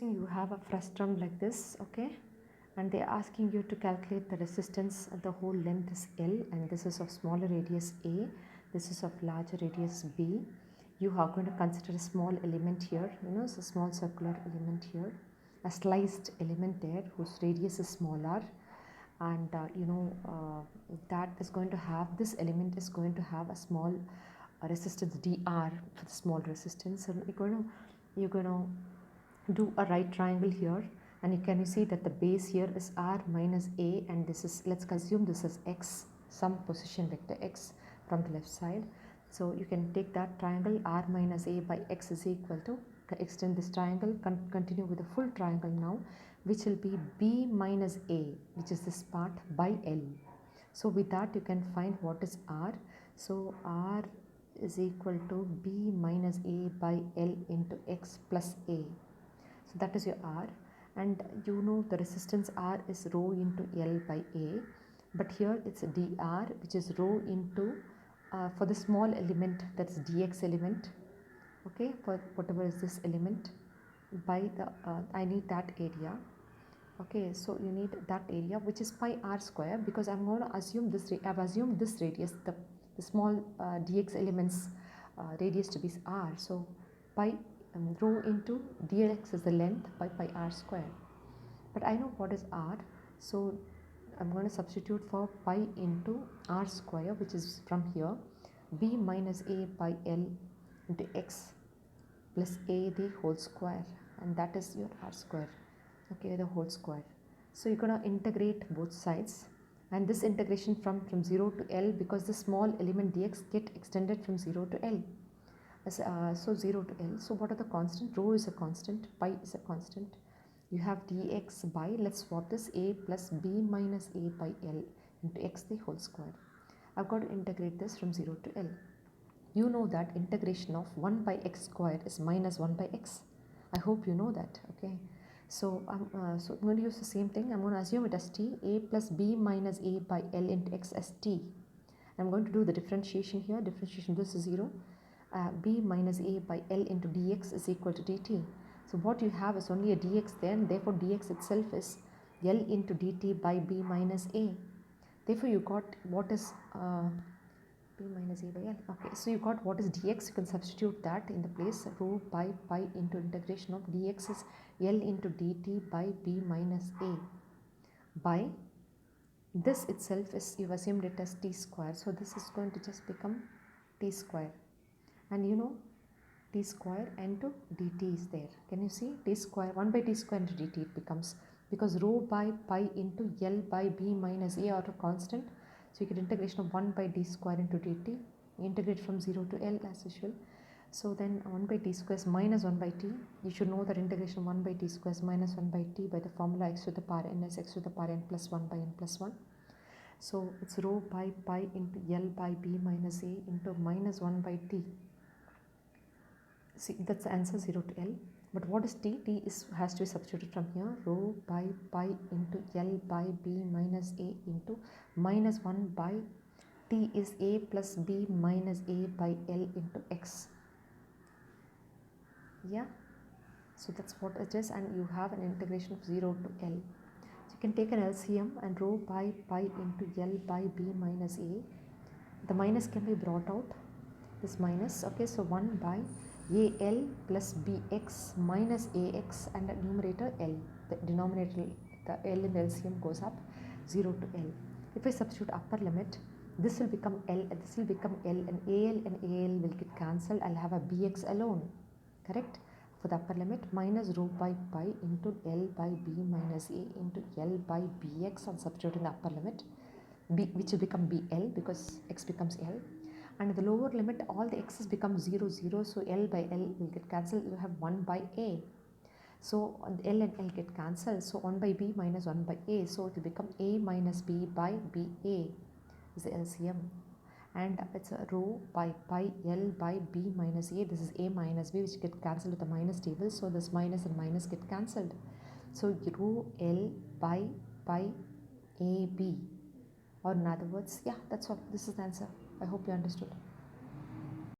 You have a frustum like this, okay, and they're asking you to calculate the resistance at the whole length is L, and this is of smaller radius A, this is of larger radius B. You are going to consider a small element here, it's a small circular element here, a sliced element there whose radius is smaller, and that is going to have, this element is going to have a small resistance dr for the small resistance. So you're going to do a right triangle here, and you see that the base here is r minus a, and this is, let's assume this is x, some position vector x from the left side. So you can take that triangle r minus a by x is equal to, extend this triangle, continue with the full triangle now, which will be b minus a, which is this part, by l. So with that you can find what is r. So r is equal to b minus a by l into x plus a. So that is your R, and the resistance R is rho into L by A, but here it's a dr, which is rho into, for the small element, that's dx element, okay, for whatever is this element, by the, I need that area, okay, so you need that area which is pi r square, because I'm going to assume this, I've assumed this radius, the small dx elements radius to be r, so pi rho into dx is the length by pi r square. But I know what is r, so I'm going to substitute for pi into r square, which is from here, b minus a by l into x plus a the whole square, and that is your r square, okay, the whole square. So you're going to integrate both sides, and this integration from 0 to L, because the small element dx get extended from 0 to L. So 0 to L. So what are the constant? Rho is a constant, pi is a constant. You have dx by, let's swap this, a plus b minus a by L into x the whole square. I've got to integrate this from 0 to L. You know that integration of 1 by x squared is minus 1 by x. I hope you know that, okay. So I'm going to use the same thing. I'm going to assume it as t, a plus b minus a by L into x as t. I'm going to do the differentiation here. Differentiation, this is 0. B minus a by L into dx is equal to dt. So what you have is only a dx there, and therefore dx itself is L into dt by b minus a. Therefore you got what is b minus a by L. Okay, so you got what is dx. You can substitute that in the place, rho by pi into integration of dx is L into dt by b minus a by, this itself is, you've assumed it as t square, so this is going to just become t square, and t square into dt is there. Can you see? T square, 1 by t square into dt it becomes, because rho by pi into L by b minus a are a constant, so you get integration of 1 by d square into dt, integrate from 0 to L as usual. So then 1 by t square is minus 1 by t. You should know that integration of 1 by t square is minus 1 by t by the formula x to the power n is x to the power n plus 1 by n plus 1. So it's rho by pi into L by b minus a into minus 1 by t. See, that's the answer, 0 to L. But what is t? T has to be substituted from here. Rho by pi into L by b minus a into minus 1 by t is a plus b minus a by L into x. Yeah, so that's what it is, and you have an integration of 0 to L. So you can take an LCM, and rho by pi into L by b minus a. The minus can be brought out, this minus, okay, so 1 by AL plus BX minus AX, and the numerator L. The denominator, the L in the LCM goes up, 0 to L. If I substitute upper limit, this will become L, and this will become L, and AL will get cancelled. I'll have a BX alone, correct? For the upper limit, minus rho by pi into L by b minus a into L by BX, and substituting the upper limit, B, which will become BL because x becomes L. And the lower limit, all the x's become 0, 0, so L by L will get cancelled. You have 1 by A. So L and L get cancelled. So 1 by B minus 1 by A. So it will become A minus B by BA is the LCM. And it's a rho by pi L by B minus A. This is A minus B, which get cancelled with the minus table. So this minus and minus get cancelled. So rho L by pi AB. Or in other words, yeah, that's all. This is the answer. I hope you understood.